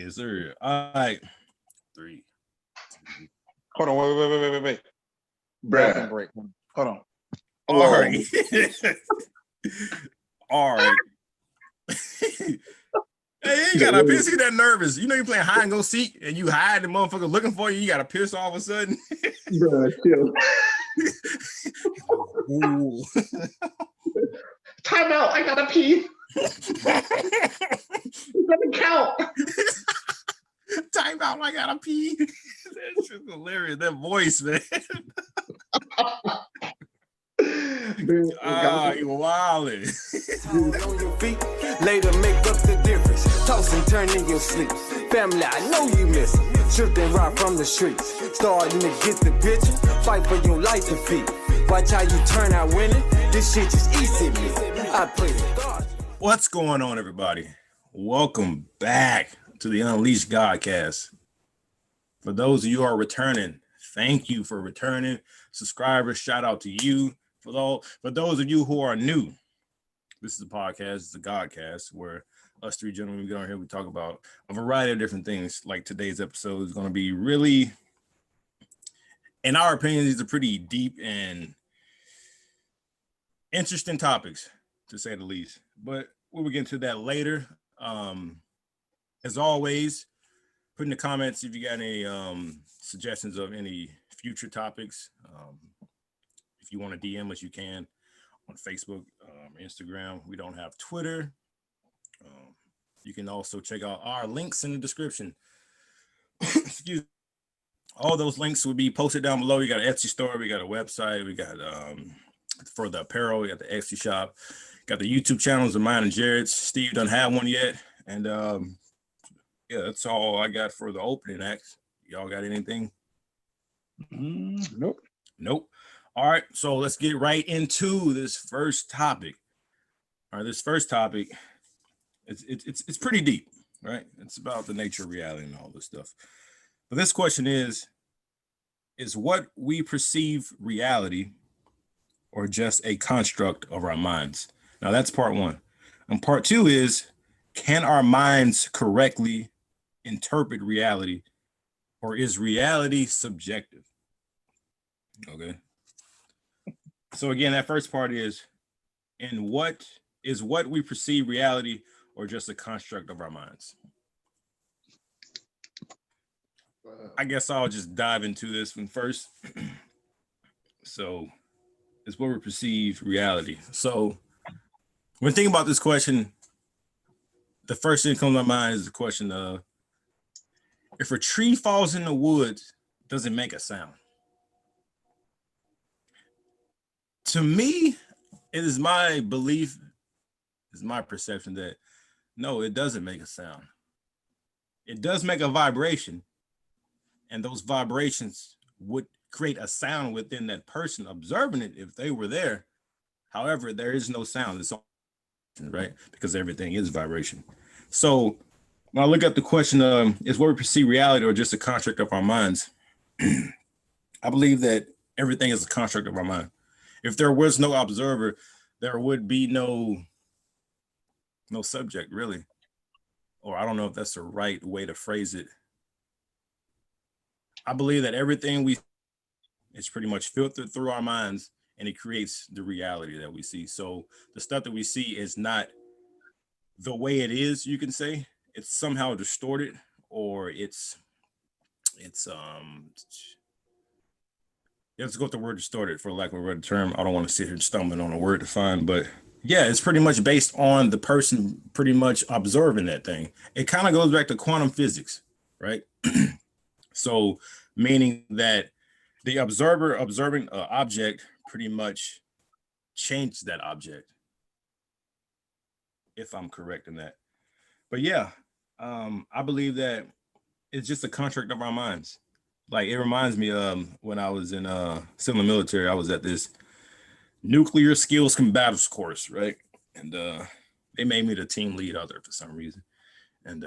Yes, sir. All right. 3, 2. Hold on, wait. Bathroom break. Hold on. All right. All right. Hey, you gotta piss. You that nervous? You know you playing hide and go seek, and you hide the motherfucker looking for you. You gotta piss all of a sudden. Bro, chill. Ooh. Time out. I gotta pee. Let me count. Time out. I gotta pee. That's just hilarious. That voice, man. Dude, You wildin'. On your feet, later make up the difference. Toss and turn in your sleep. Family, I know you miss it. Shoot and rock from the streets. Starting to get the picture. Fight for your life to feed. Watch how you turn out winning. This shit just easy me. I pray to God. What's going on, everybody? Welcome back to the Unleashed GodCast. For those of you who are returning, thank you for returning. Subscribers, shout out to you. For those of you who are new, this is a podcast, it's a GodCast, where us three gentlemen, we get on here, we talk about a variety of different things. Like today's episode is going to be really, in our opinion, these are pretty deep and interesting topics, to say the least. But we'll get into that later. As always, put in the comments if you got any suggestions of any future topics. If you want to DM us, you can on Facebook, Instagram. We don't have Twitter. You can also check out our links in the description. Excuse me. All those links will be posted down below. We got an Etsy store. We got a website. We got for the apparel. We got the Etsy shop. Got the YouTube channels of mine and Jared's. Steve doesn't have one yet. And yeah, that's all I got for the opening acts. Y'all got anything? Nope. All right, so let's get right into this first topic. All right, this first topic, it's pretty deep, right? It's about the nature of reality and all this stuff. But this question is what we perceive reality or just a construct of our minds? Now that's part one. And part two is, can our minds correctly interpret reality, or is reality subjective? Okay. So again, that first part is, what we perceive reality or just a construct of our minds? I guess I'll just dive into this one first. So it's what we perceive reality. So when thinking about this question, the first thing that comes to my mind is the question of, if a tree falls in the woods, does it make a sound? To me, it is my belief, it's my perception that no, it doesn't make a sound. It does make a vibration, and those vibrations would create a sound within that person observing it if they were there. However, there is no sound. It's all right, because everything is vibration. So when I look at the question of, is what we perceive reality or just a construct of our minds? I believe that everything is a construct of our mind. If there was no observer, there would be no subject, really. Or I don't know if that's the right way to phrase it. I believe that everything it's pretty much filtered through our minds, and it creates the reality that we see. So the stuff that we see is not the way it is, you can say. It's somehow distorted, or it's let's go with the word distorted, for lack of a better term. I don't want to sit here stumbling on a word to find, but yeah, it's pretty much based on the person pretty much observing that thing. It kind of goes back to quantum physics, right? So meaning that the observer observing an object pretty much changed that object, if I'm correct in that. But yeah, I believe that it's just a construct of our minds. Like, it reminds me when I was in still in the military, I was at this nuclear skills combatives course, right? And they made me the team lead out there for some reason. And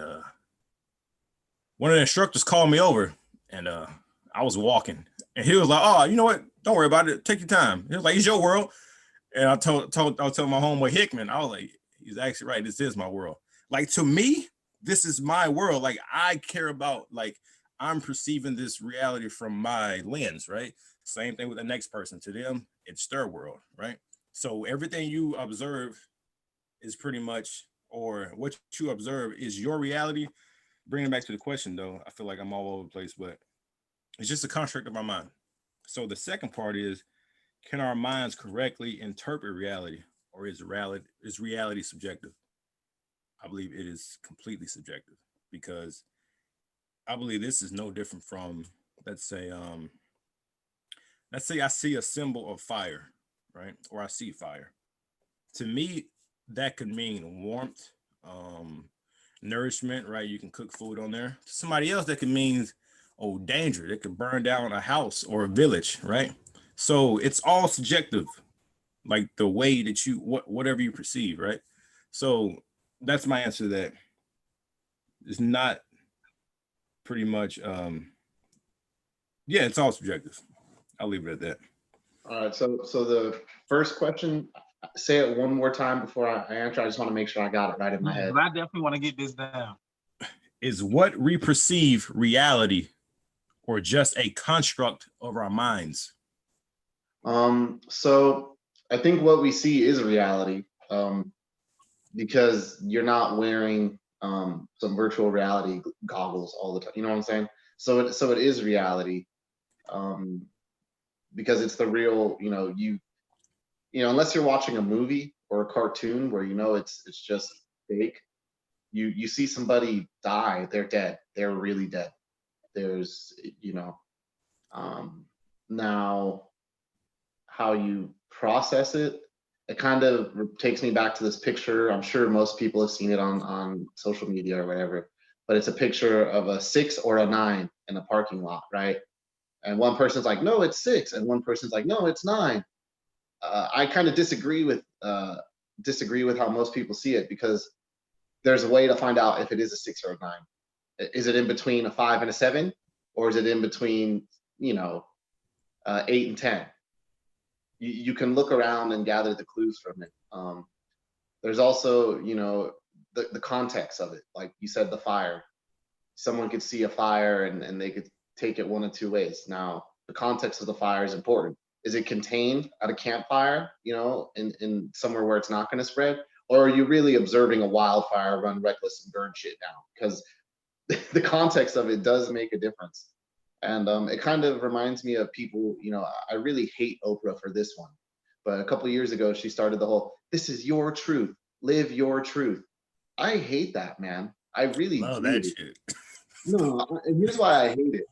one of the instructors called me over, and I was walking, and he was like, "Oh, you know what? Don't worry about it. Take your time." He was like, "It's your world." And I was telling my homeboy Hickman, I was like, "He's actually right. This is my world." Like, to me, this is my world. Like I care about, like I'm perceiving this reality from my lens, right? Same thing with the next person. To them, it's their world, right? So everything you observe is pretty much, or what you observe is your reality. Bringing it back to the question though, I feel like I'm all over the place, but it's just a construct of our mind. So the second part is, can our minds correctly interpret reality, or is reality subjective? I believe it is completely subjective, because I believe this is no different from, let's say I see a symbol of fire, right? Or I see fire. To me, that could mean warmth, nourishment, right? You can cook food on there. To somebody else, that could mean, oh, danger. That could burn down a house or a village, right? So it's all subjective, like the way that you, whatever you perceive, right? So that's my answer to that. It's not pretty much, yeah, it's all subjective. I'll leave it at that. All right. So the first question, say it one more time before I answer. I just want to make sure I got it right in my head. I definitely want to get this down. Is what we perceive reality, or just a construct of our minds? So I think what we see is reality, because you're not wearing some virtual reality goggles all the time. You know what I'm saying? So it is reality, because it's the real. Unless you're watching a movie or a cartoon where it's just fake. You see somebody die, they're dead. They're really dead. There's now how you process it. It kind of takes me back to this picture. I'm sure most people have seen it on social media or whatever, but it's a picture of a 6 or a 9 in a parking lot, right? And one person's like, no, it's 6, and one person's like, no, it's 9. I kind of disagree with how most people see it, because there's a way to find out if it is a 6 or a 9. Is it in between a 5 and a 7, or is it in between 8 and 10? You can look around and gather the clues from it. There's also the context of it. Like you said, the fire. Someone could see a fire and they could take it one of two ways. Now, the context of the fire is important. Is it contained at a campfire, in somewhere where it's not going to spread? Or are you really observing a wildfire run reckless and burn shit down? Because the context of it does make a difference. And it kind of reminds me of people, I really hate Oprah for this one. But a couple of years ago, she started the whole, this is your truth, live your truth. I hate that, man. I really Love do. that shit. No, and here's why I hate it.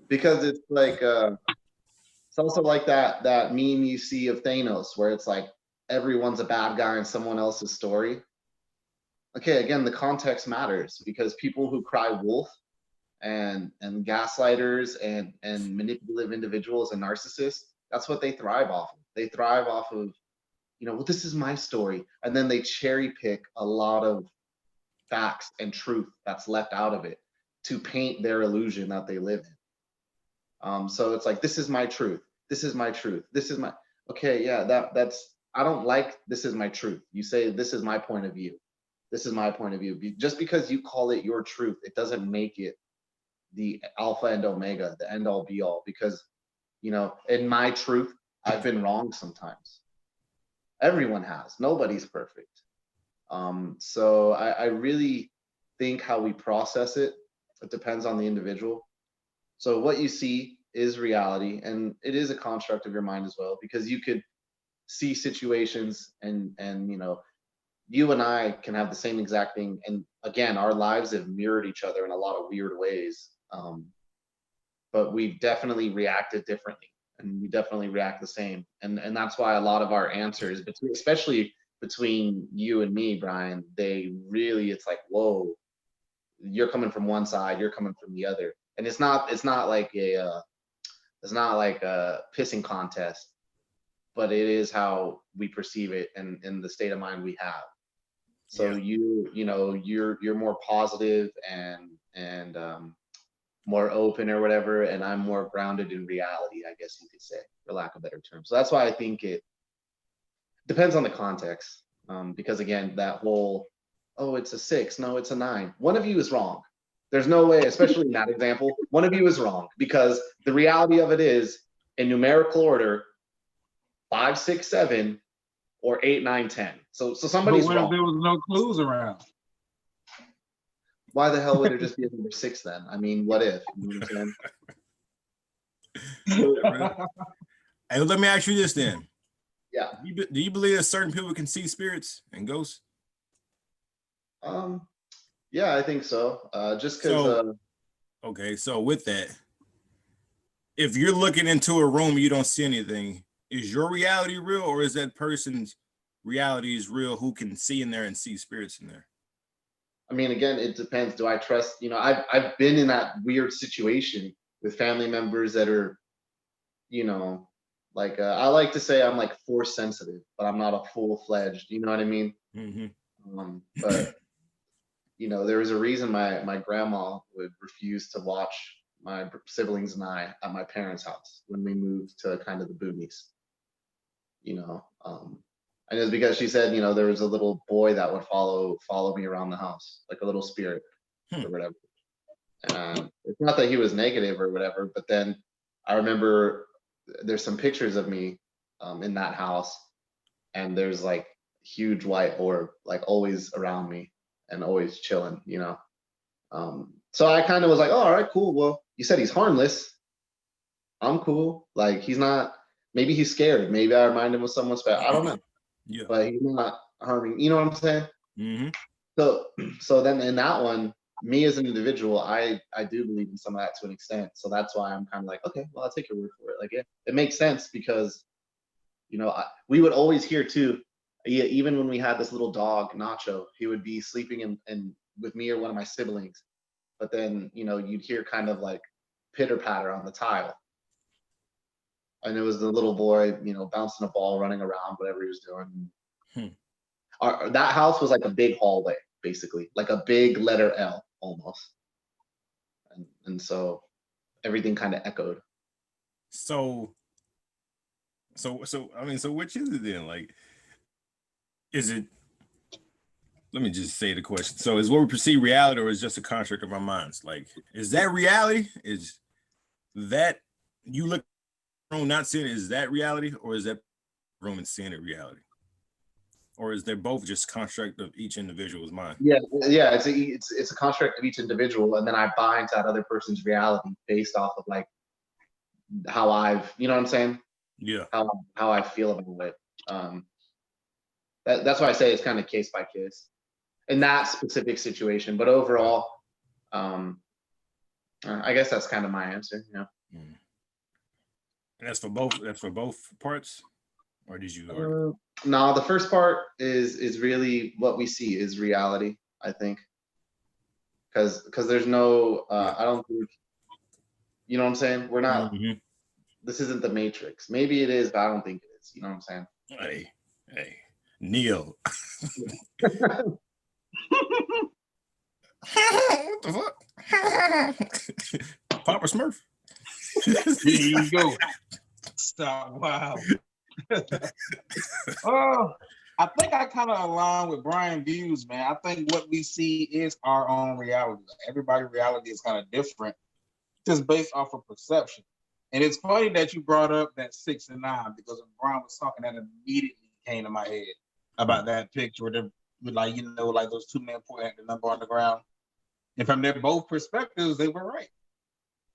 Because it's like, it's also like that meme you see of Thanos, where it's like everyone's a bad guy in someone else's story. Okay, again, the context matters, because people who cry wolf and gaslighters and manipulative individuals and narcissists, that's what they thrive off of. They thrive off of, well, this is my story. And then they cherry pick a lot of facts and truth that's left out of it to paint their illusion that they live in. So it's like, this is my truth. This is my truth. This is my, okay, yeah, that's, I don't like, this is my truth. You say, this is my point of view. This is my point of view. Just because you call it your truth, it doesn't make it the alpha and omega, the end all be all, because, in my truth, I've been wrong sometimes. Everyone has. Nobody's perfect. So I really think how we process it depends on the individual. So what you see is reality, and it is a construct of your mind as well, because you could see situations and you and I can have the same exact thing. And again, our lives have mirrored each other in a lot of weird ways. But we've definitely reacted differently, and we definitely react the same. And that's why a lot of our answers, especially between you and me, Brian, it's like, whoa, you're coming from one side, you're coming from the other. And it's not like a pissing contest, but it is how we perceive it and in the state of mind we have. So yeah. You're more positive and more open or whatever, and I'm more grounded in reality, I guess you could say, for lack of a better term. So that's why I think it depends on the context, because again, that whole oh, it's a 6. No, it's a 9. One of you is wrong. There's no way, especially in that example, one of you is wrong, because the reality of it is, in numerical order, 5, 6, 7, or 8, 9, 10. So somebody's But what if wrong. there was no clues around? Why the hell would there just be a number 6 then? I mean, what if? You know what I'm saying? Hey, let me ask you this then. Yeah. Do you believe that certain people can see spirits and ghosts? Yeah, I think so. Just because. Okay, so with that, if you're looking into a room and you don't see anything, is your reality real, or is that person's reality is real who can see in there and see spirits in there? I mean, again, it depends. Do I trust? You know, I've been in that weird situation with family members that are, you know, like I like to say I'm like force sensitive, but I'm not a full-fledged. You know what I mean? Mm-hmm. But you know, there was a reason my grandma would refuse to watch my siblings and I at my parents' house when we moved to kind of the boonies. You know, and it was because she said, you know, there was a little boy that would follow me around the house, like a little spirit or whatever. And it's not that he was negative or whatever, but then I remember there's some pictures of me in that house, and there's like huge white orb, like always around me and always chilling, you know. So I kind of was like, oh, all right, cool. Well, you said he's harmless. I'm cool. Like, he's not, maybe he's scared. Maybe I remind him of someone special. I don't know. Yeah. But he's not harming, you know what I'm saying? Mm-hmm. So then in that one, me as an individual, I do believe in some of that to an extent. So that's why I'm kind of like, okay, well, I'll take your word for it. Like, it makes sense because, you know, we would always hear too, even when we had this little dog, Nacho, he would be sleeping in with me or one of my siblings. But then, you know, you'd hear kind of like pitter patter on the tile. And it was the little boy, you know, bouncing a ball, running around, whatever he was doing. That house was like a big hallway, basically, like a big letter L almost. And so everything kind of echoed. So I mean, so which is it then? Like, is it, let me just say the question. So is what we perceive reality, or is just a construct of our minds? Like, is that reality? Is that you look room not seeing it, is that reality, or is that room and seeing it reality? Or is they both just construct of each individual's mind? Yeah, it's a construct of each individual, and then I buy into that other person's reality based off of like how I've, you know what I'm saying? Yeah. How I feel about it. That's why I say it's kind of case by case in that specific situation. But overall, I guess that's kind of my answer. You know. And that's for both parts, or did you? No, the first part is really what we see is reality. I think, because there's no, I don't think, you know what I'm saying. We're not. Mm-hmm. This isn't the Matrix. Maybe it is, but I don't think it is. You know what I'm saying? Hey, Neo. What the fuck? Papa Smurf. Here you go. Stop. Wow. Oh, I think I kind of align with Brian's views, man. I think what we see is our own reality. Everybody's reality is kind of different, just based off of perception. And it's funny that you brought up that 6 and 9, because when Brian was talking, that immediately came to my head about that picture with like, you know, like those two men pointing at the number on the ground. And from their both perspectives, they were right.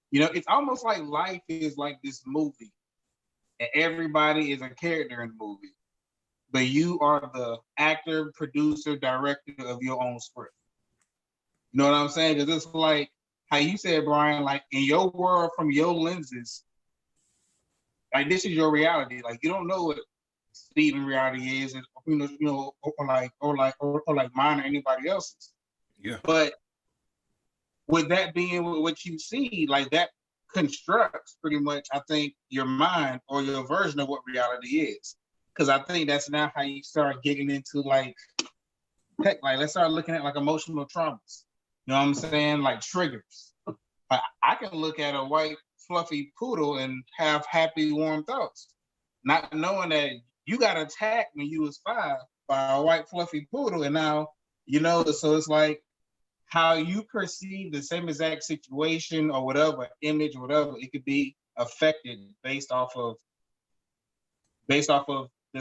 You know, it's almost like life is like this movie, and everybody is a character in the movie, but you are the actor, producer, director of your own script. You know what I'm saying? Because it's like how you said, Brian, like in your world, from your lenses, like this is your reality. Like you don't know what Steven's reality is, or like mine or anybody else's. Yeah. But with that being what you see, like that constructs pretty much, I think, your mind or your version of what reality is. Because I think that's now how you start getting into like let's start looking at like emotional traumas. You know what I'm saying? Like triggers. I can look at a white fluffy poodle and have happy, warm thoughts, not knowing that you got attacked when you was 5 by a white fluffy poodle, and now You know, so it's like how you perceive the same exact situation or whatever image or whatever, it could be affected based off of the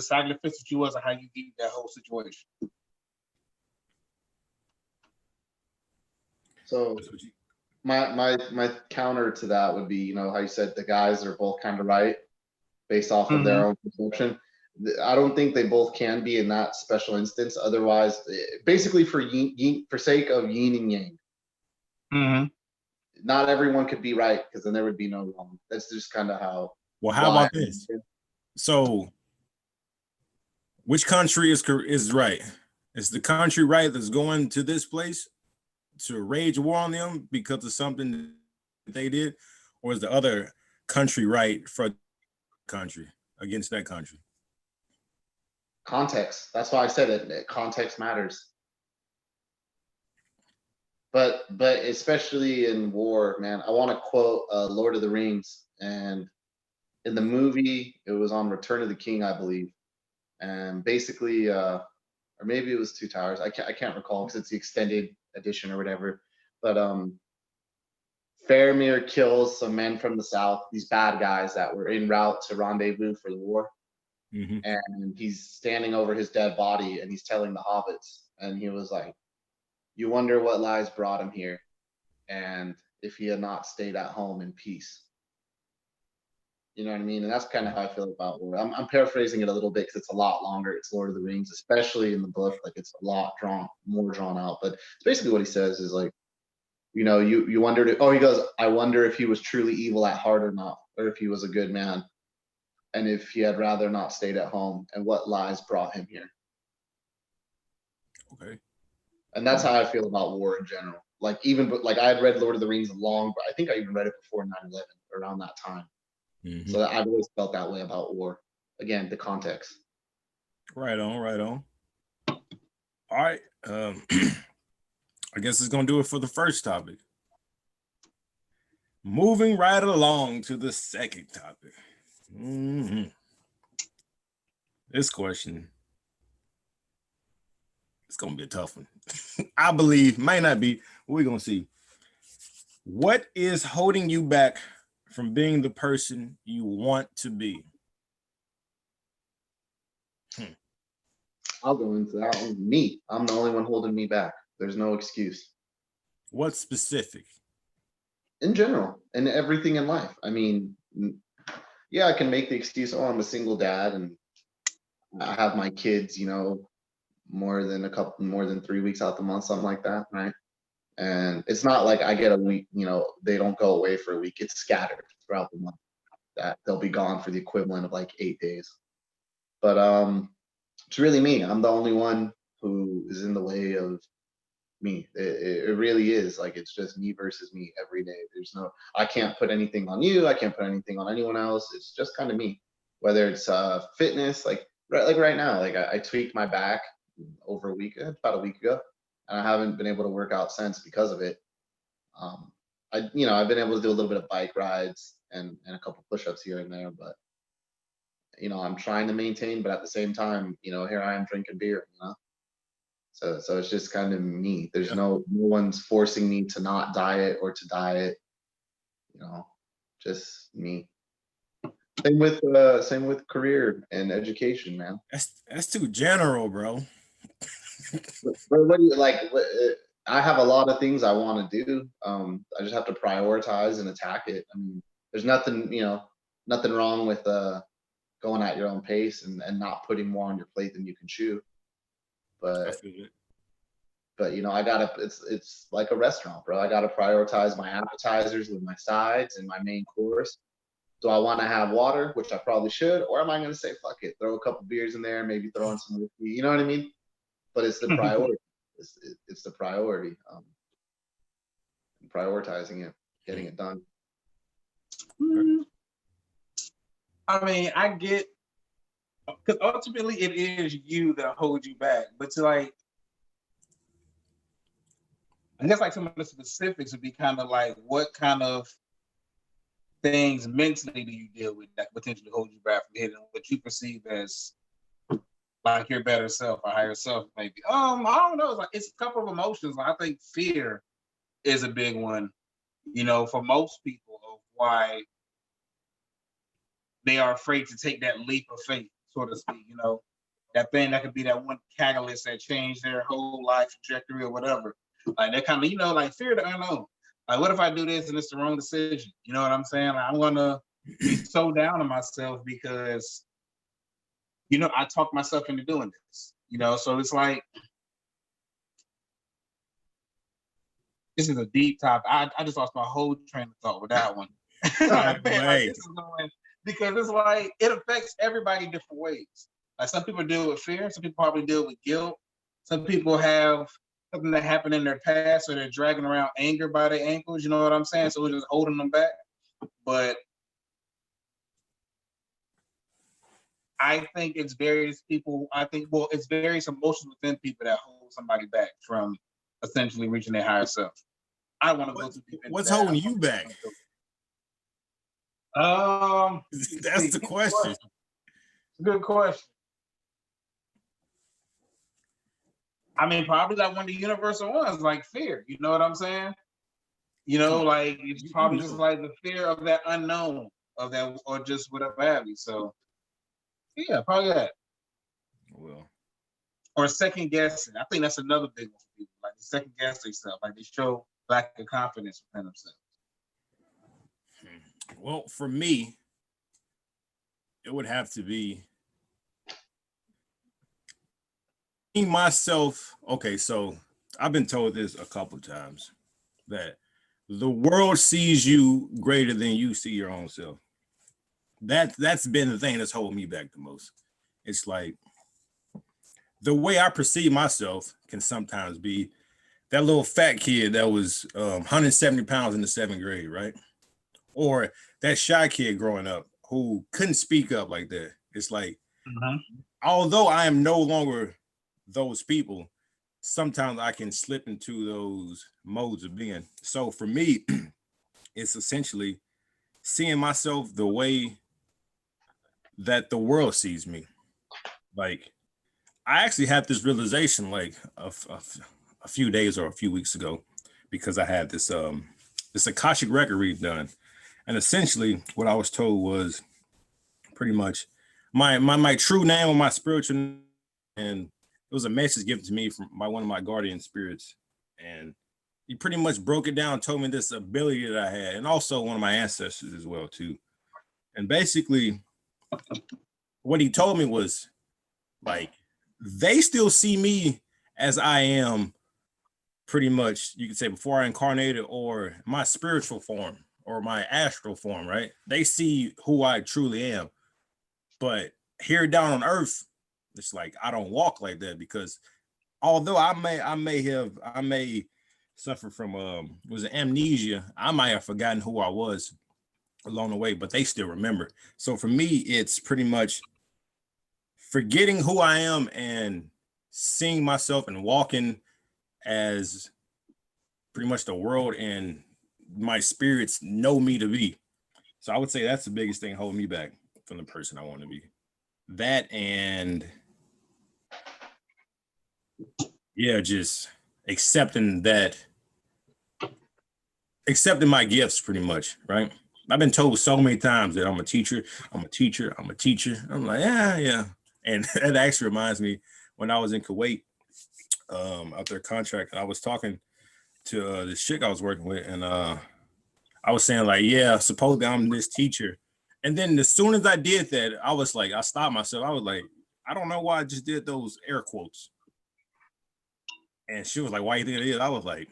sacrifice that you was and how you view that whole situation. So my counter to that would be, you know, how you said the guys are both kind of right based off of their own perception. I don't think they both can be in that special instance. Otherwise, basically for sake of yin and yang, not everyone could be right, because then there would be no wrong. That's just kind of how. Well, how about this? So, which country is right? Is the country right that's going to this place to wage war on them because of something that they did, or is the other country right for the country against that country? Context. That's why I said it. Context matters. But especially in war, man, I want to quote Lord of the Rings, and in the movie, it was on Return of the King, I believe, and basically, or maybe it was Two Towers. I can't recall because it's the extended edition or whatever. But Faramir kills some men from the south, these bad guys that were en route to rendezvous for the war. And he's standing over his dead body and he's telling the hobbits, and he was like, you wonder what lies brought him here, and if he had not stayed at home in peace. You know what I mean? And that's kind of how I feel about war. I'm paraphrasing it a little bit because it's a lot longer. It's Lord of the Rings, especially in the book. Like, it's a lot more drawn out. But it's basically what he says is like, you know, you wondered. He goes, I wonder if he was truly evil at heart or not, or if he was a good man, and if he had rather not stayed at home, and what lies brought him here. Okay. And that's how I feel about war in general. Like, even like I had read Lord of the Rings but I think I even read it before 9/11, around that time. So I've always felt that way about war. Again, the context. Right on. All right. I guess it's gonna do it for the first topic. Moving right along to the second topic. This question, it's gonna be a tough one. I believe, might not be. We're gonna see. What is holding you back from being the person you want to be? I'll go into that one. Me. I'm the only one holding me back. There's no excuse. What's specific? In general, and everything in life. I mean, yeah, I can make the excuse, oh, I'm a single dad and I have my kids, you know, more than 3 weeks out the month, something like that, right? And it's not like I get a week, you know, they don't go away for a week. It's scattered throughout the month. That they'll be gone for the equivalent of like 8 days. But it's really me. I'm the only one who is in the way of me. It really is. Like, it's just me versus me every day. I can't put anything on you. I can't put anything on anyone else. It's just kind of me. Whether it's fitness, like right now, like I tweaked my back about a week ago, and I haven't been able to work out since because of it. I've been able to do a little bit of bike rides and a couple push-ups here and there, but you know, I'm trying to maintain, but at the same time, you know, here I am drinking beer, you know. So it's just kind of me. There's no one's forcing me to not diet or to diet, you know, just me. Same with career and education, man. That's too general, bro. But what do you like? I have a lot of things I want to do. I just have to prioritize and attack it. I mean, there's nothing wrong with going at your own pace and not putting more on your plate than you can chew. But you know, it's like a restaurant, bro. I gotta prioritize my appetizers with my sides and my main course. Do I want to have water, which I probably should, or am I gonna say fuck it, throw a couple beers in there, maybe throw in some whiskey? You know what I mean? But it's the priority. It's the priority. Prioritizing it, getting it done. I mean, I get, because ultimately it is you that holds you back. But to like, I guess like some of the specifics would be kind of like, what kind of things mentally do you deal with that potentially hold you back from hitting what you perceive as like your better self or higher self, maybe. I don't know. It's like it's a couple of emotions. I think fear is a big one, you know, for most people of why they are afraid to take that leap of faith, so to speak, you know. That thing that could be that one catalyst that changed their whole life trajectory or whatever. Like that kind of, you know, like fear the unknown. Like, what if I do this and it's the wrong decision? You know what I'm saying? Like, I'm gonna be so down on myself because, you know, I talked myself into doing this. You know, so it's like this is a deep topic. I just lost my whole train of thought with that one. Like, man, like, this is going, because it's like it affects everybody different ways. Like some people deal with fear, some people probably deal with guilt. Some people have something that happened in their past, or they're dragging around anger by their ankles. You know what I'm saying? So we're just holding them back. But I think it's various people. It's various emotions within people that hold somebody back from essentially reaching their higher self. I want to go too deep into What's that. holding you back? That's the question. Good question. I mean, probably like one of the universal ones, like fear. You know what I'm saying? You know, like it's probably just like the fear of that unknown, of that, or just whatever have you. So, yeah, probably that. Well, or second guessing. I think that's another big one for people. Like they second guess themselves, like they show lack of confidence within themselves. Well, for me, it would have to be myself. Okay, so I've been told this a couple of times that the world sees you greater than you see your own self. That's been the thing that's holding me back the most. It's like the way I perceive myself can sometimes be that little fat kid that was 170 pounds in the 7th grade, right? Or that shy kid growing up who couldn't speak up like that. It's like, although I am no longer those people, sometimes I can slip into those modes of being. So for me, it's essentially seeing myself the way that the world sees me. Like, I actually had this realization like a few days or a few weeks ago, because I had this Akashic record read done. And essentially what I was told was pretty much my true name or my spiritual name, and it was a message given to me by one of my guardian spirits. And he pretty much broke it down, told me this ability that I had, and also one of my ancestors as well too. And basically what he told me was like, they still see me as I am, pretty much, you could say, before I incarnated, or my spiritual form or my astral form, right? They see who I truly am. But here down on earth, it's like I don't walk like that, because although I may suffer from was it amnesia, I might have forgotten who I was along the way, but they still remember. So for me, it's pretty much forgetting who I am and seeing myself and walking as pretty much the world and my spirits know me to be. So I would say that's the biggest thing holding me back from the person I want to be. That, and yeah, just accepting my gifts pretty much, right? I've been told so many times that I'm a teacher. I'm like, yeah. And that actually reminds me, when I was in Kuwait, out their contract, I was talking to this chick I was working with, and I was saying like, yeah, supposedly I'm this teacher. And then as soon as I did that, I was like, I stopped myself. I was like, I don't know why I just did those air quotes. And she was like, why you think it is? I was like,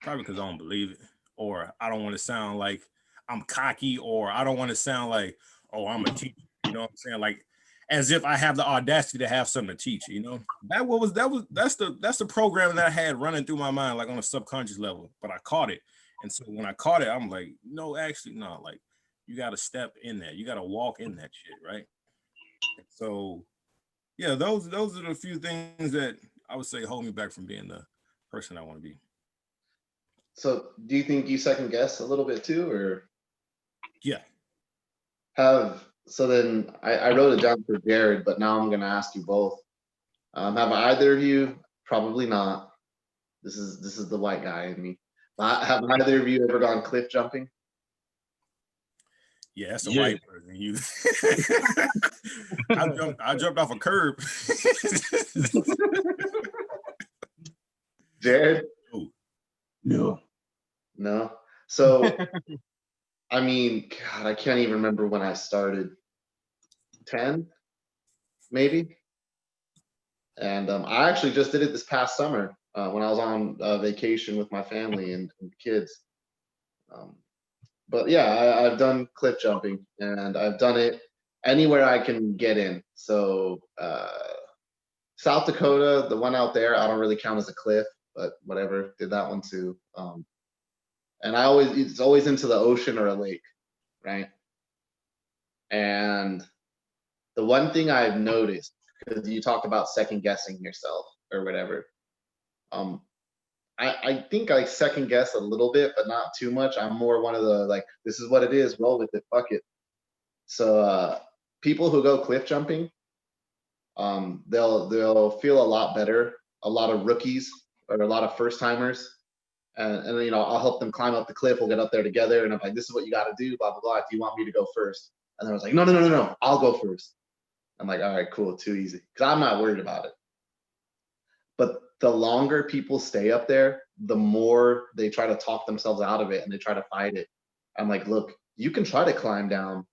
probably because I don't believe it, or I don't want to sound like I'm cocky, or I don't want to sound like, oh, I'm a teacher. You know what I'm saying? Like, as if I have the audacity to have something to teach, you know? That's the program that I had running through my mind, like on a subconscious level, but I caught it. And so when I caught it, I'm like, no, actually, no, like you got to step in that. You got to walk in that shit, right? So yeah, those are the few things that I would say hold me back from being the person I want to be. So do you think you second guess a little bit too, or Yeah. have So then I wrote it down for Jared, but now I'm gonna ask you both. Have either of you? Probably not. This is the white guy in me. Have either of you ever gone cliff jumping? Yeah, that's a Yeah. white person. You, I jumped off a curb. Jared? No. No. So I mean, God, I can't even remember when I started. 10, maybe. And I actually just did it this past summer when I was on vacation with my family and kids. But yeah, I've done cliff jumping, and I've done it anywhere I can get in. So South Dakota, the one out there, I don't really count as a cliff, but whatever, did that one too. And it's always into the ocean or a lake, right? And the one thing I've noticed, because you talked about second guessing yourself or whatever, I think I second guess a little bit, but not too much. I'm more one of the like, this is what it is, roll with it, fuck it. So people who go cliff jumping, they'll feel a lot better. A lot of rookies or a lot of first timers, and you know, I'll help them climb up the cliff. We'll get up there together, and I'm like, this is what you got to do, blah blah blah. Do you want me to go first? And then I was like, no, I'll go first. I'm like, all right, cool, too easy, because I'm not worried about it. But the longer people stay up there, the more they try to talk themselves out of it and they try to fight it. I'm like, look, you can try to climb down,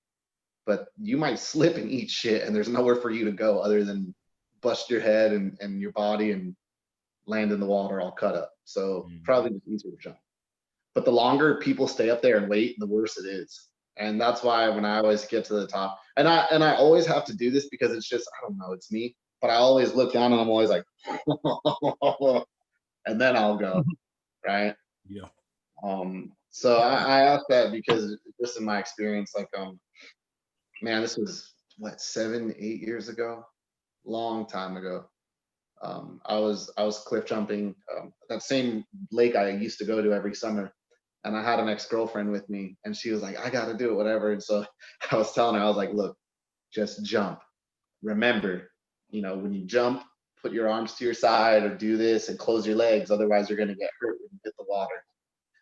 but you might slip and eat shit, and there's nowhere for you to go other than bust your head and your body and land in the water all cut up. So probably just easier to jump. But the longer people stay up there and wait, the worse it is. And that's why when I always get to the top, and I always have to do this because it's just, I don't know, it's me. But I always look down and I'm always like, and then I'll go, right? Yeah. So I asked that because just in my experience, like, man, this was what, 7, 8 years ago, long time ago. I was cliff jumping that same lake I used to go to every summer, and I had an ex-girlfriend with me, and she was like, I got to do it, whatever. And so I was telling her, I was like, look, just jump. Remember, you know, when you jump, put your arms to your side or do this and close your legs. Otherwise, you're going to get hurt when you hit the water.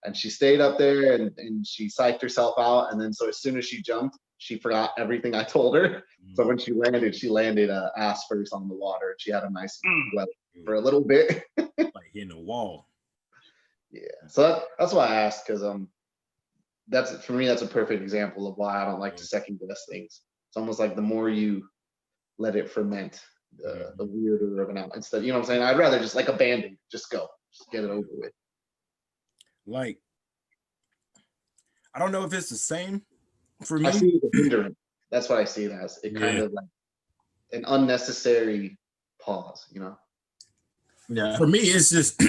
And she stayed up there and she psyched herself out. And then so as soon as she jumped, she forgot everything I told her. So when she landed ass first on the water. She had a nice wet for a little bit. Like hitting a wall. Yeah. So that's why I asked, because that's, for me, that's a perfect example of why I don't like to second guess things. It's almost like the more you let it ferment, the weirder of an out. Instead, you know what I'm saying? I'd rather just like a Band-Aid, just go, just get it over with. Like, I don't know if it's the same for me. I see it as a hindrance. That's what I see it as. It kind of like an unnecessary pause, you know? Yeah. For me, it's just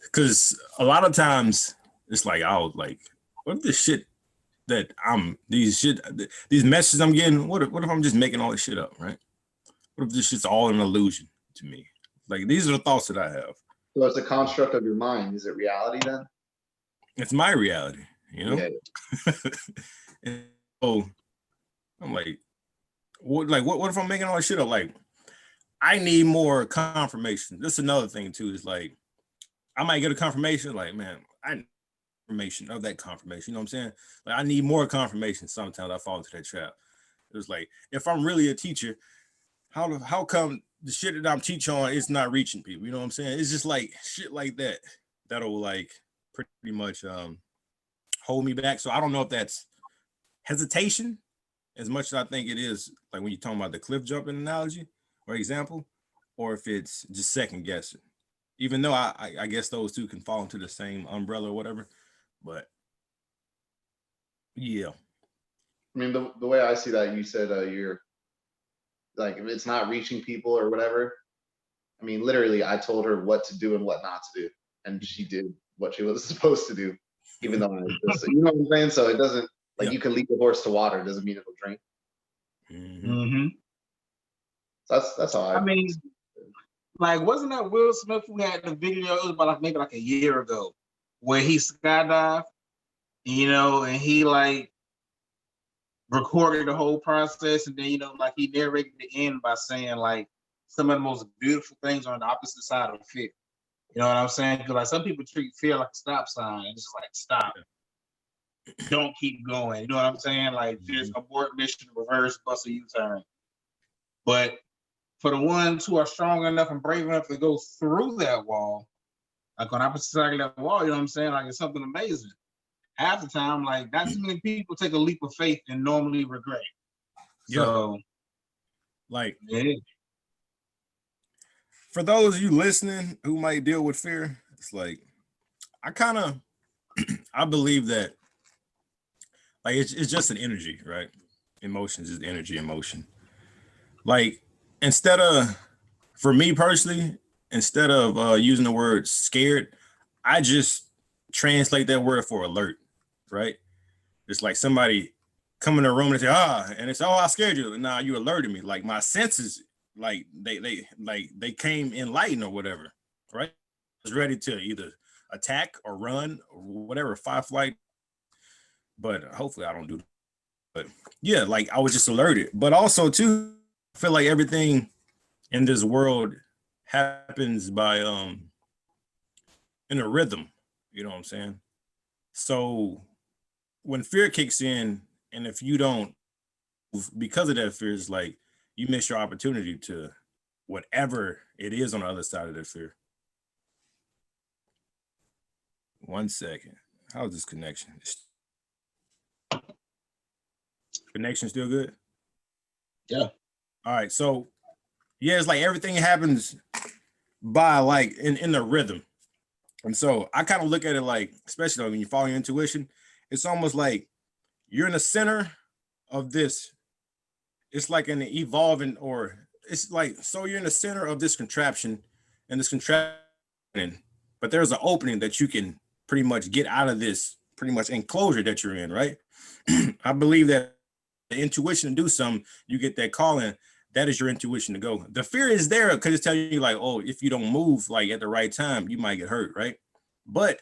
because a lot of times it's like, I'll like, what if this shit that these messages I'm getting, what if I'm just making all this shit up, right? What if this shit's all an illusion to me? Like, these are the thoughts that I have. So it's a construct of your mind. Is it reality then? It's my reality, you know? Yeah. And so I'm like, what if I'm making all this shit up? Like, I need more confirmation. That's another thing too, is like, I might get a confirmation, like, man, I need confirmation of that confirmation. You know what I'm saying? Like, I need more confirmation. Sometimes I fall into that trap. It was like, if I'm really a teacher, how come the shit that I'm teaching on is not reaching people? You know what I'm saying? It's just like shit like that that'll like pretty much hold me back. So I don't know if that's hesitation as much as I think it is, like when you're talking about the cliff jumping analogy or example, or if it's just second guessing. Even though I guess those two can fall into the same umbrella or whatever, but yeah. I mean, the way I see that, you said you're like, if it's not reaching people or whatever. I mean, literally, I told her what to do and what not to do, and she did what she was supposed to do, even though you know what I'm saying. So it doesn't, like, you can lead the horse to water, doesn't mean it'll drink. So that's how I mean, like, wasn't that Will Smith who had the video? It was about like maybe like a year ago, where he skydived, you know, and he like recorded the whole process, and then like he narrated the end by saying like some of the most beautiful things on the opposite side of fear. You know what I'm saying? Because like some people treat fear like a stop sign, and it's just like stop, don't keep going. You know what I'm saying? Like just abort mission, reverse, bust a U-turn. But for the ones who are strong enough and brave enough to go through that wall, like on the opposite side of that wall, you know what I'm saying? Like it's something amazing. Half the time, like not too many people take a leap of faith and normally regret. So, like, yeah. For those of you listening who might deal with fear, it's like I believe that like it's just an energy, right? Emotions is energy, emotion. Like for me personally, instead of using the word scared, I just translate that word for alert, right? It's like somebody come in the room and say, and it's, I scared you. Nah, you alerted me. Like my senses, like they came enlightened or whatever, right? I was ready to either attack or run or whatever, fight, flight. But hopefully I don't do that. But yeah, like I was just alerted. But also too, I feel like everything in this world happens by in a rhythm, you know what I'm saying? So when fear kicks in, and if you don't, because of that fear, it's like you miss your opportunity to whatever it is on the other side of that fear. 1 second. How's this connection? Connection still good? Yeah. All right. So yeah, it's like everything happens by like in the rhythm. And so I kind of look at it like, especially when you follow your intuition, it's almost like you're in the center of this. It's like an evolving, or it's like, so you're in the center of this contraption, and this contraption, but there's an opening that you can pretty much get out of this pretty much enclosure that you're in, right? I believe that the intuition to do something, you get that calling, that is your intuition to go. The fear is there because it's telling you like, oh, if you don't move like at the right time, you might get hurt, right? But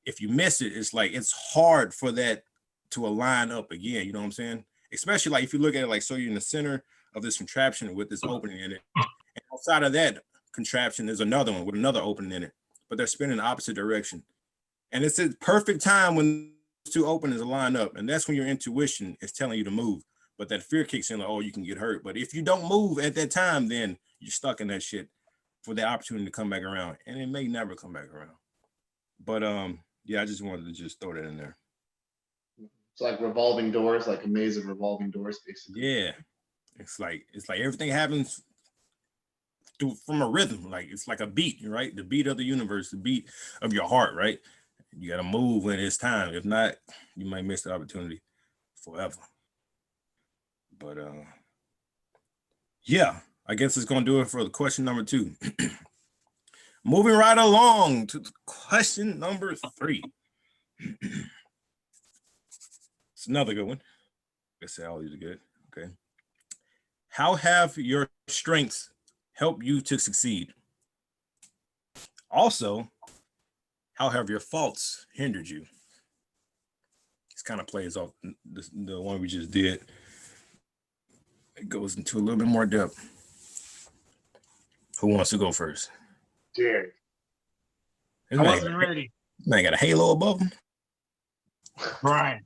if you miss it, it's like it's hard for that to align up again. You know what I'm saying? Especially like if you look at it like, so you're in the center of this contraption with this opening in it, and outside of that contraption, there's another one with another opening in it, but they're spinning the opposite direction. And it's a perfect time when two openings line up, and that's when your intuition is telling you to move. But that fear kicks in like, oh, you can get hurt. But if you don't move at that time, then you're stuck in that shit for the opportunity to come back around, and it may never come back around. But yeah, I just wanted to just throw that in there. It's like revolving doors, like a maze of revolving doors, basically. Yeah, it's like everything happens from a rhythm. Like it's like a beat, right? The beat of the universe, the beat of your heart, right? You got to move when it's time. If not, you might miss the opportunity forever. But yeah, I guess it's gonna do it for the question number 2. Moving right along to question number 3. It's another good one. I guess all these are good. Okay. How have your strengths helped you to succeed? Also, how have your faults hindered you? This kind of plays off the one we just did. It goes into a little bit more depth. Who wants to go first? Jared. I wasn't ready. Man, got a halo above him. Brian.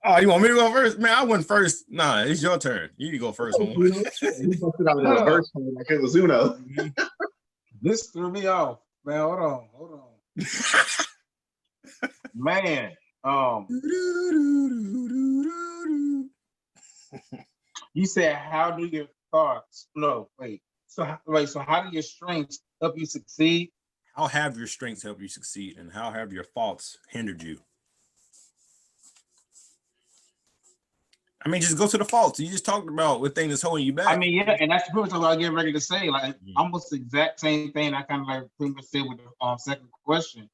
Oh, you want me to go first? Man, I went first. Nah, it's your turn. You need to go first. He busted out in reverse like it was Uno. This threw me off. Man, hold on. Man, you said how do your thoughts? No, wait. So how do your strengths help you succeed? How have your strengths helped you succeed, and how have your faults hindered you? I mean, just go to the faults. You just talked about what thing is holding you back. I mean, yeah, and that's pretty much what I get ready to say. Like almost the exact same thing I kind of like pretty much said with the second question.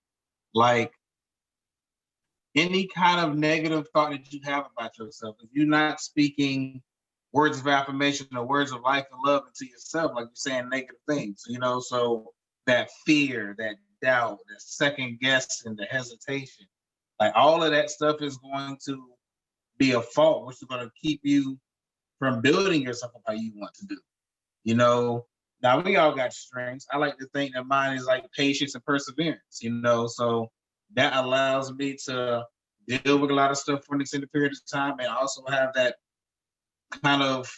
Like any kind of negative thought that you have about yourself, if you're not speaking words of affirmation or words of life and love into yourself, like you're saying negative things, you know, so that fear, that doubt, that second guessing, the hesitation, like all of that stuff is going to be a fault, which is going to keep you from building yourself up how you want to do. You know, now we all got strengths. I like to think that mine is like patience and perseverance, you know, so that allows me to deal with a lot of stuff for an extended period of time and also have that kind of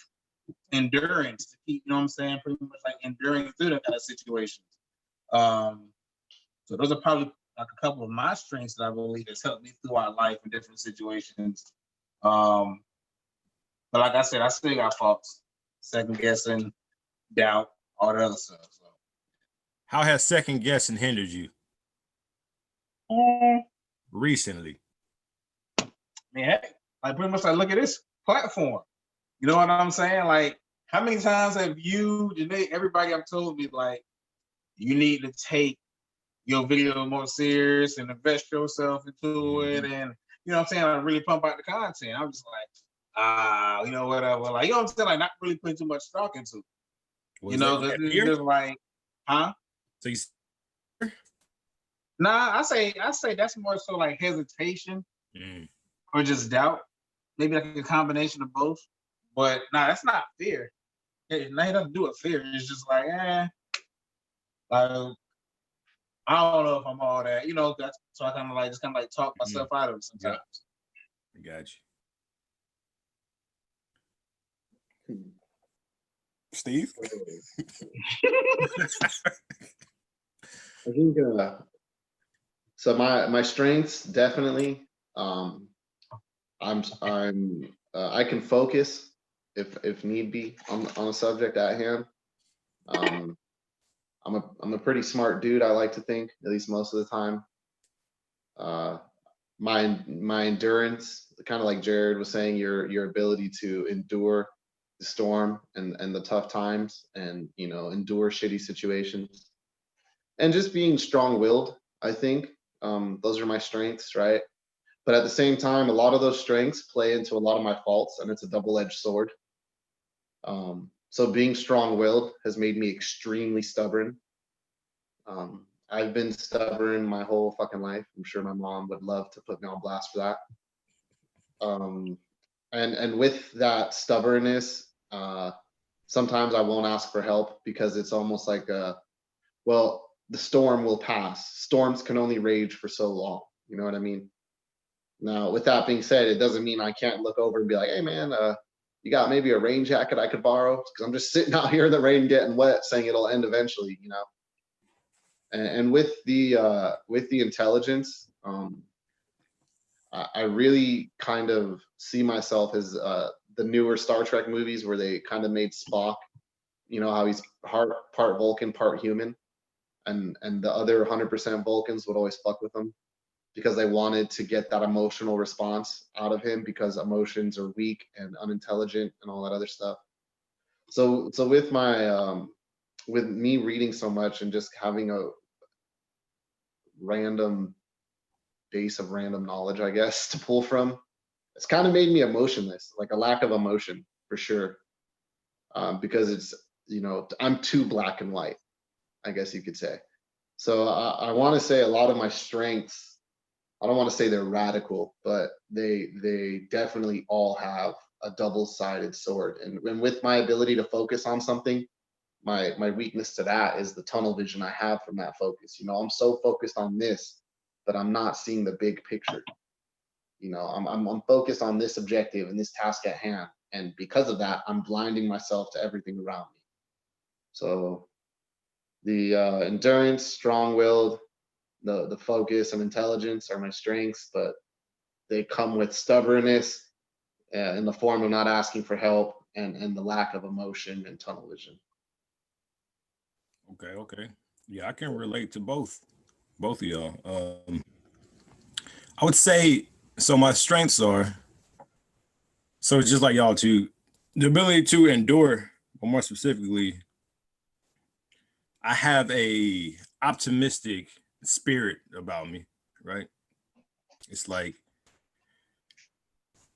endurance to keep, you know what I'm saying, pretty much like enduring through that kind of situations. So those are probably like a couple of my strengths that I believe has helped me throughout life in different situations. But like I said, I still got faults, second guessing, doubt, all that other stuff. So. How has second guessing hindered you recently? I mean, hey, like pretty much like look at this platform. You know what I'm saying? Like, how many times have you, Janae, everybody have told me like, you need to take your video more serious and invest yourself into it, and you know what I'm saying? Like really pump out the content. I'm just like, you know, whatever. Like, you know what I'm saying? Like, not really putting too much stock into it. You know, because it's just like, huh? So you Nah, I say that's more so like hesitation or just doubt. Maybe like a combination of both. But nah, that's not fear. It nothing to do with fear. It's just like, like, I don't know if I'm all that. You know, that's so I kind of like talk myself out of it sometimes. I got you. Steve? I think so my strengths definitely I can focus if need be on a subject at hand. I'm a pretty smart dude, I like to think, at least most of the time. My endurance, kind of like Jared was saying, your ability to endure the storm and the tough times, and you know, endure shitty situations, and just being strong-willed, I think. Those are my strengths, right? But at the same time, a lot of those strengths play into a lot of my faults, and it's a double-edged sword. So being strong-willed has made me extremely stubborn. I've been stubborn my whole fucking life. I'm sure my mom would love to put me on blast for that. And with that stubbornness, sometimes I won't ask for help because it's almost like well, the storm will pass. Storms can only rage for so long. You know what I mean? Now, with that being said, it doesn't mean I can't look over and be like, hey man, you got maybe a rain jacket I could borrow? Because I'm just sitting out here in the rain getting wet, saying it'll end eventually, you know. And with the intelligence, I really kind of see myself as the newer Star Trek movies where they kind of made Spock, you know, how he's part Vulcan, part human, and the other 100% Vulcans would always fuck with him because they wanted to get that emotional response out of him because emotions are weak and unintelligent and all that other stuff. So with my with me reading so much and just having a random base of random knowledge, I guess, to pull from, it's kind of made me emotionless, like a lack of emotion for sure. Because it's, you know, I'm too black and white, I guess you could say. So I want to say a lot of my strengths, I don't want to say they're radical, but they definitely all have a double-sided sword. And with my ability to focus on something, my weakness to that is the tunnel vision I have from that focus. You know, I'm so focused on this, but I'm not seeing the big picture. You know, I'm focused on this objective and this task at hand, and because of that, I'm blinding myself to everything around me. So the endurance, strong-willed, the focus and intelligence are my strengths, but they come with stubbornness in the form of not asking for help and the lack of emotion and tunnel vision. Okay. Yeah, I can relate to both of y'all. I would say, so my strengths are, so it's just like y'all too, the ability to endure, but more specifically, I have a optimistic spirit about me, right? It's like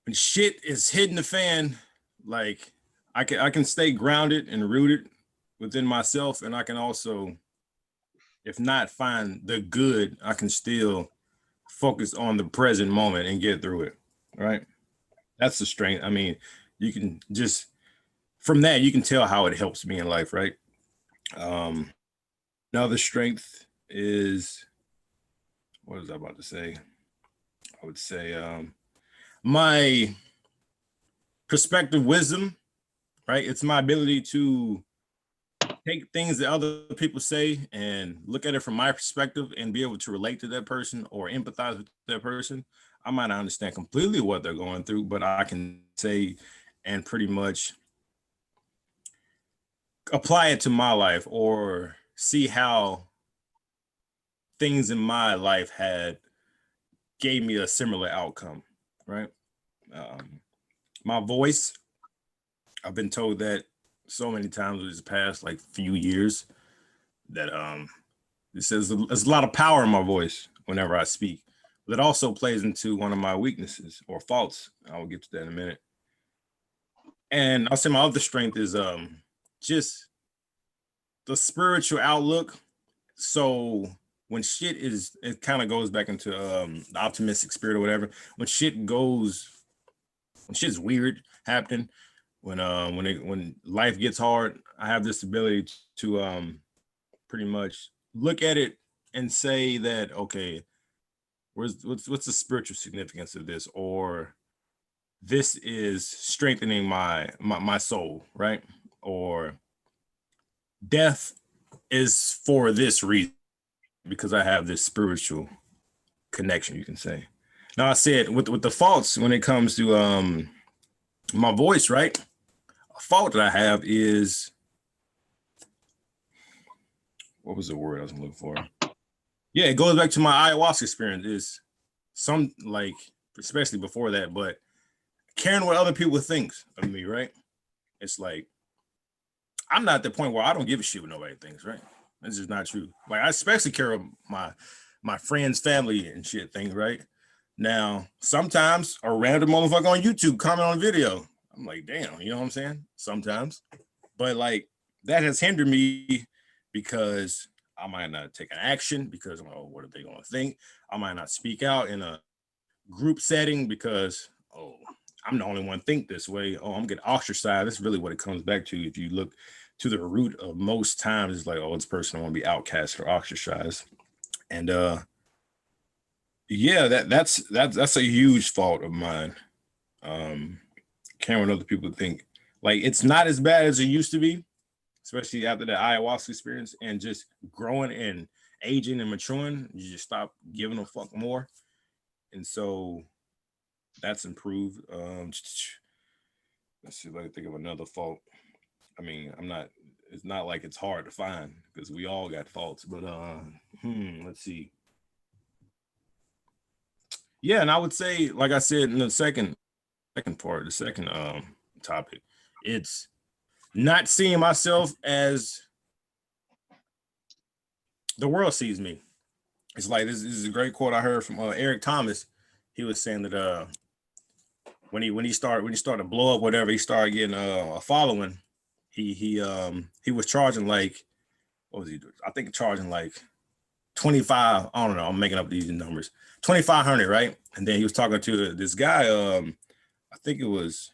when shit is hitting the fan, like I can stay grounded and rooted within myself, and I can also, if not find the good, I can still focus on the present moment and get through it, right? That's the strength. I mean, you can just from that you can tell how it helps me in life, right? Another strength is, what was I about to say? I would say my perspective wisdom, right? It's my ability to take things that other people say and look at it from my perspective and be able to relate to that person or empathize with that person. I might not understand completely what they're going through, but I can say and pretty much apply it to my life or see how things in my life had gave me a similar outcome, right? My voice, I've been told that so many times in this past like few years that it says there's a lot of power in my voice whenever I speak. That also plays into one of my weaknesses or faults. I will get to that in a minute. And I'll say my other strength is just the spiritual outlook. So when shit is, it kind of goes back into the optimistic spirit or whatever. When shit's weird happening, when life gets hard, I have this ability to pretty much look at it and say that, okay, what's the spiritual significance of this, or this is strengthening my soul, right? Or death is for this reason because I have this spiritual connection, you can say. Now I said with the faults when it comes to my voice, right? A fault that I have is, what was the word I was looking for? Yeah, it goes back to my ayahuasca experience. Is some like, especially before that, but caring what other people think of me, right? It's like I'm not at the point where I don't give a shit what nobody thinks, right? That's just not true. Like I especially care of my friends, family, and shit things, right? Now, sometimes a random motherfucker on YouTube comment on a video. I'm like, damn, you know what I'm saying? Sometimes. But like that has hindered me because I might not take an action because, oh, what are they going to think? I might not speak out in a group setting because, oh, I'm the only one think this way. Oh, I'm getting ostracized. That's really what it comes back to. If you look to the root of most times, it's like, oh, this person want to be outcast or ostracized. And yeah, that's a huge fault of mine. Caring what other people think. Like it's not as bad as it used to be, especially after the ayahuasca experience and just growing and aging and maturing. You just stop giving a fuck more. And so that's improved. Let's see if I can think of another fault. I mean, it's not like it's hard to find because we all got faults, but let's see. Yeah, and I would say, like I said in the second part, the second topic, it's not seeing myself as the world sees me. It's like this is a great quote I heard from Eric Thomas. He was saying that when he started to blow up, whatever, he started getting a following. He was charging like, what was he doing? I think charging like 25. I don't know. I'm making up these numbers. 2,500, right? And then he was talking to this guy. I think it was,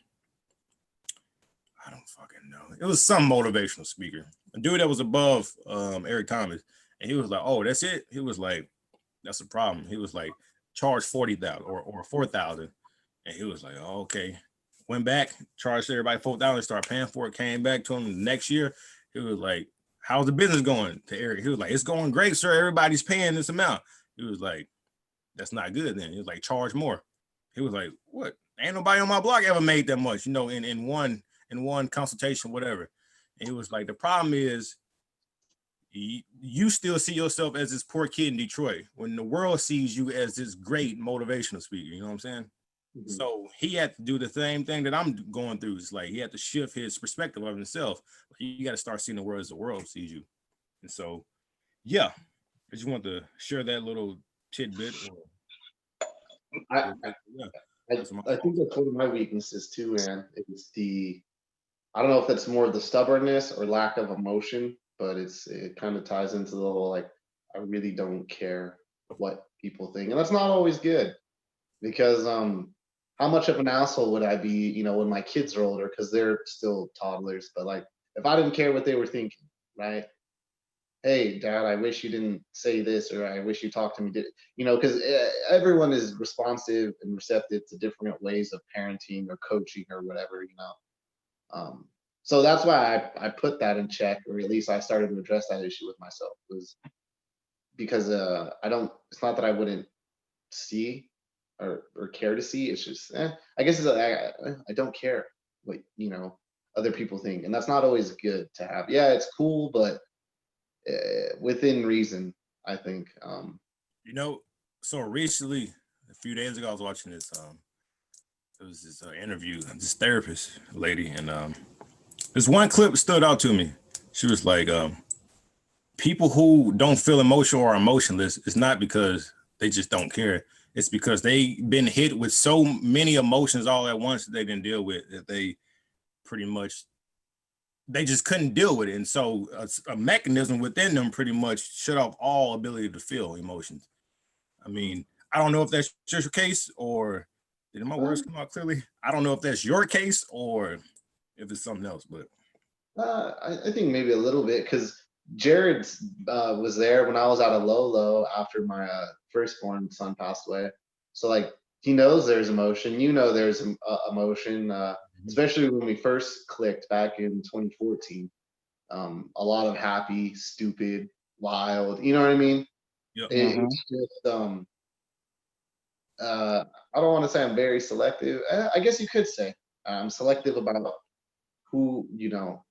I don't fucking know. It was some motivational speaker, a dude that was above Eric Thomas, and he was like, "Oh, that's it." He was like, "That's a problem." He was like, "Charge 40,000 or 4,000," and he was like, "Oh, okay." Went back, charged everybody 4,000, started paying for it. Came back to him the next year. He was like, "How's the business going?" To Eric, he was like, "It's going great, sir. Everybody's paying this amount." He was like, "That's not good." Then he was like, "Charge more." He was like, "What? Ain't nobody on my block ever made that much, in one consultation, whatever." And he was like, "The problem is you still see yourself as this poor kid in Detroit when the world sees you as this great motivational speaker." You know what I'm saying? Mm-hmm. So he had to do the same thing that I'm going through. It's like he had to shift his perspective of himself. You got to start seeing the world as the world sees you. And so, yeah, I just want to share that little tidbit. I think that's one of my weaknesses too, man. It's I don't know if it's more the stubbornness or lack of emotion, but it kind of ties into the whole, like, I really don't care what people think. And that's not always good because how much of an asshole would I be, you know, when my kids are older, because they're still toddlers, but like if I didn't care what they were thinking, right? Hey, Dad, I wish you didn't say this, or I wish you talked to me, you know, because everyone is responsive and receptive to different ways of parenting or coaching or whatever, you know. So that's why I put that in check, or at least I started to address that issue with myself, was because I don't. It's not that I wouldn't see or care to see. It's just I guess it's I don't care what, you know, other people think, and that's not always good to have. Yeah, it's cool, but within reason, I think. You know, so recently, a few days ago, I was watching this. It was this interview, this therapist lady, and this one clip stood out to me. She was like, people who don't feel emotional or emotionless, it's not because they just don't care. It's because they've been hit with so many emotions all at once that they didn't deal with, that they pretty much, they just couldn't deal with it. And so a mechanism within them pretty much shut off all ability to feel emotions. I mean, I don't know if that's your case, or did my words come out clearly? I don't know if that's your case or if it's something else, but I think maybe a little bit, because Jared was there when I was out of Lolo after my firstborn son passed away. So like he knows there's emotion. You know there's emotion, especially when we first clicked back in 2014. A lot of happy, stupid, wild. You know what I mean? yep. It's just I don't want to say I'm very selective. I guess you could say I'm selective about who, you know,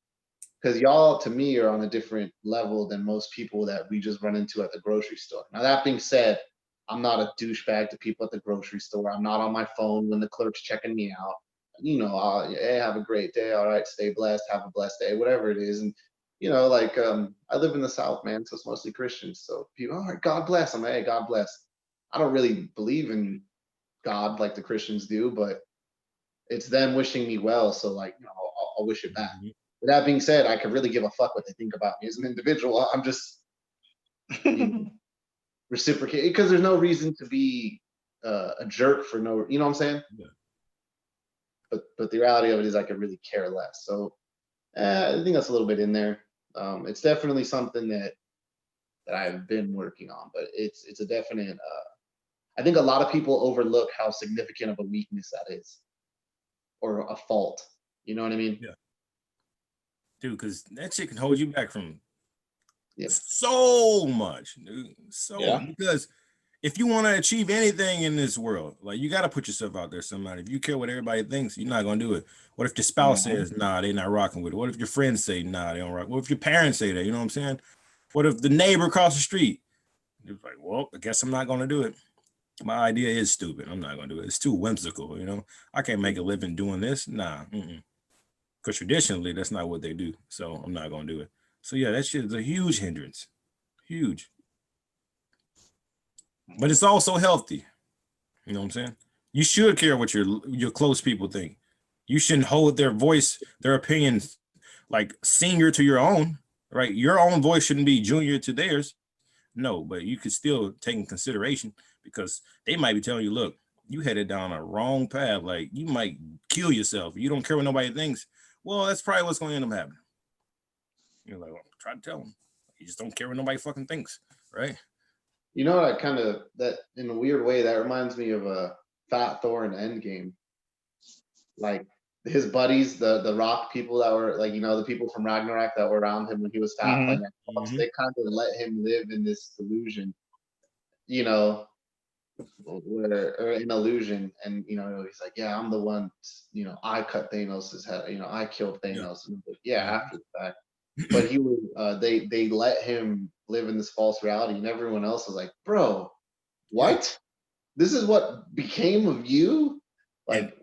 because y'all to me are on a different level than most people that we just run into at the grocery store. Now that being said, I'm not a douchebag to people at the grocery store. I'm not on my phone when the clerk's checking me out. You know, hey, have a great day. All right, stay blessed. Have a blessed day. Whatever it is, and you know, like I live in the South, man, so it's mostly Christians. So people, all right, God bless. I'm like, hey, God bless. I don't really believe in God like the Christians do, but it's them wishing me well. So like, you know, I'll wish it back. With that being said, I could really give a fuck what they think about me as an individual. I'm just, you know, reciprocate, because there's no reason to be a jerk for no, you know what I'm saying? Yeah. But the reality of it is I could really care less. So I think that's a little bit in there. It's definitely something that I've been working on, but it's a definite. I think a lot of people overlook how significant of a weakness that is, or a fault. You know what I mean? Yeah. Dude, because that shit can hold you back from Yeah. so much, dude. So Yeah. much. Because if you want to achieve anything in this world, like you got to put yourself out there, somebody. If you care what everybody thinks, you're not gonna do it. What if your spouse says, nah, they're not rocking with it? What if your friends say, nah, they don't rock? What if your parents say that? You know what I'm saying? What if the neighbor across the street? It's like, well, I guess I'm not gonna do it. My idea is stupid. I'm not gonna do it. It's too whimsical, you know. I can't make a living doing this. Nah, because traditionally that's not what they do. So I'm not gonna do it. So yeah, that shit is a huge hindrance. Huge. But it's also healthy. You know what I'm saying? You should care what your close people think. You shouldn't hold their voice, their opinions, like senior to your own, right? Your own voice shouldn't be junior to theirs. No, but you could still take in consideration, because they might be telling you, look, you headed down a wrong path. Like you might kill yourself. You don't care what nobody thinks. Well, that's probably what's going to end up happening. You're like, well, try to tell them. You just don't care what nobody fucking thinks, right? You know, I kind of, that in a weird way, that reminds me of a Fat Thor in Endgame. Like his buddies, the rock people that were like, you know, the people from Ragnarok that were around him when he was fat, playing Xbox, they kind of let him live in this delusion, you know, or an illusion. And you know, he's like, yeah, I'm the one, you know, I cut Thanos' head, you know, I killed Thanos. And like, yeah, after the fact. But he was they let him live in this false reality, and everyone else was like, bro, what? This is what became of you? Like,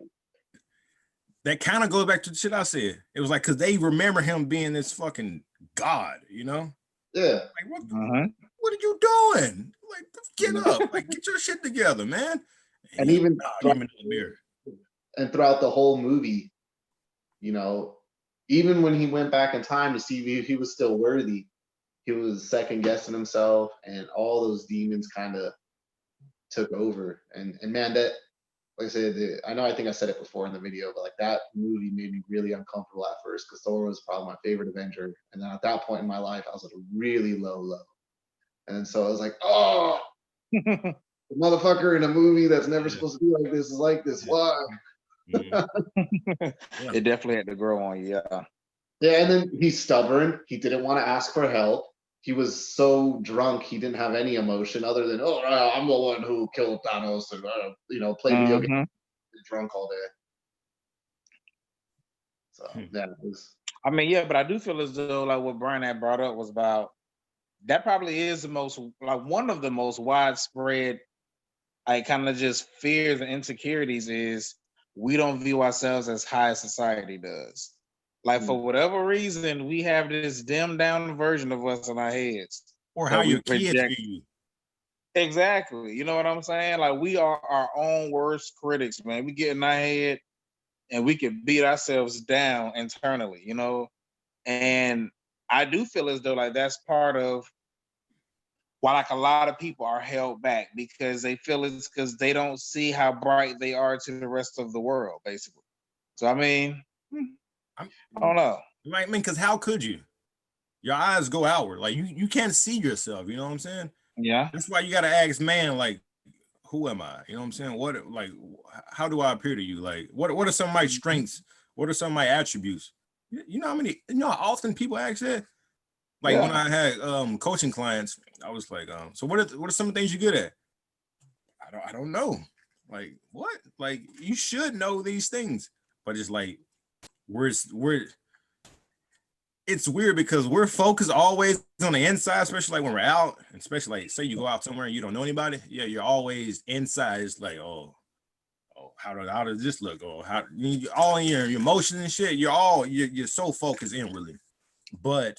that kind of goes back to the shit I said. It was like, because they remember him being this fucking god, you know? yeah. Like, what are you doing? Like, get up. Like, get your shit together, man. And even throughout the whole movie, you know, even when he went back in time to see if he was still worthy, he was second guessing himself, and all those demons kind of took over. And man, that like I said, I think I said it before in the video, but like that movie made me really uncomfortable at first because Thor was probably my favorite Avenger. And then at that point in my life, I was at a really low. And so I was like, oh, the motherfucker in a movie that's never supposed to be like this is like this. Why? It definitely had to grow on you. Yeah. Yeah, and then he's stubborn. He didn't want to ask for help. He was so drunk, he didn't have any emotion other than, oh, I'm the one who killed Thanos and, play video games, drunk all day. So, yeah, it was. I mean, yeah, but I do feel as though, like, what Brian had brought up was about, that probably is the most, like, one of the most widespread, like, kind of just fears and insecurities is we don't view ourselves as high as society does. Like, for whatever reason, we have this dimmed down version of us in our heads. Or how your kids view you. Exactly. You know what I'm saying? Like, we are our own worst critics, man. We get in our head and we can beat ourselves down internally, And I do feel as though, like, that's part of why, like, a lot of people are held back because they feel it's because they don't see how bright they are to the rest of the world, basically. So, I mean... I don't know. I mean, because how could you? Your eyes go outward. Like, you can't see yourself. You know what I'm saying? Yeah. That's why you got to ask, man, like, who am I? You know what I'm saying? What, like, how do I appear to you? Like, what are some of my strengths? What are some of my attributes? You know how often people ask that? Like, when I had coaching clients, I was like, so what are some of the things you're good at? I don't know. Like, what? Like, you should know these things. But it's like, it's weird because we're focused always on the inside, especially like when we're out, and especially like say you go out somewhere and you don't know anybody. Yeah, you're always inside. It's like, oh, how does this look? Oh, how all in your emotions and shit. You're so focused inwardly, but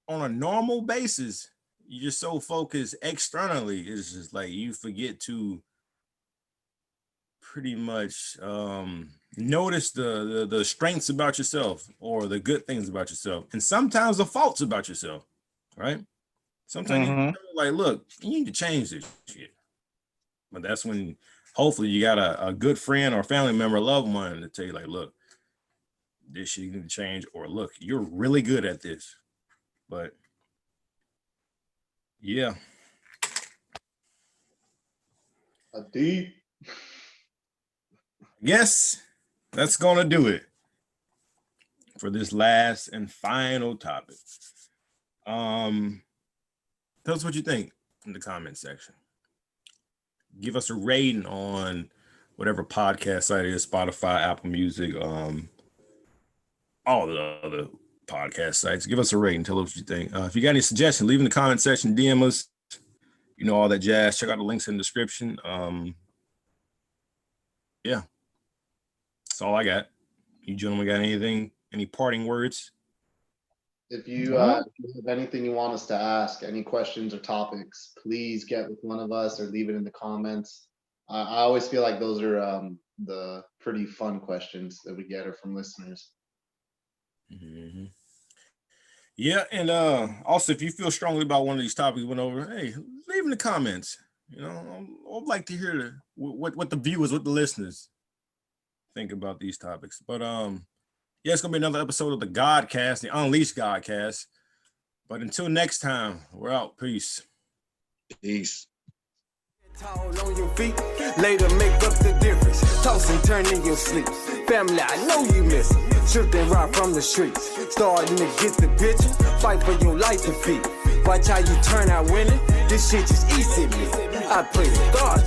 on a normal basis, you're so focused externally. It's just like you forget to pretty much notice the strengths about yourself or the good things about yourself, and sometimes the faults about yourself, right? Sometimes you like, look, you need to change this shit. But that's when hopefully you got a good friend or family member, loved one to tell you, like, look, this shit need to change, or look, you're really good at this. But yeah. A deep. Yes. That's going to do it for this last and final topic. Tell us what you think in the comment section. Give us a rating on whatever podcast site it is, Spotify, Apple Music, all the other podcast sites. Give us a rating. Tell us what you think. If you got any suggestions, leave in the comment section, DM us, all that jazz. Check out the links in the description. Yeah. That's all I got. You gentlemen got anything? Any parting words? If you have anything you want us to ask, any questions or topics, please get with one of us or leave it in the comments. I always feel like those are the pretty fun questions that we get are from listeners. Mm-hmm. Yeah, and also if you feel strongly about one of these topics we went over, hey, leave in the comments. I'd like to hear what the viewers, what the listeners think about these topics. But yeah, it's gonna be another episode of the GodCast, the Unleashed GodCast. But until next time, we're out. Peace. Tall on your feet, later make up the difference. Toss and turn in your sleep. Family, I know you miss it. Shoot and rock from the streets. Starting to get the picture. Fight for your life to feed. Watch how you turn out winning. This shit is easy, man. I pray to God.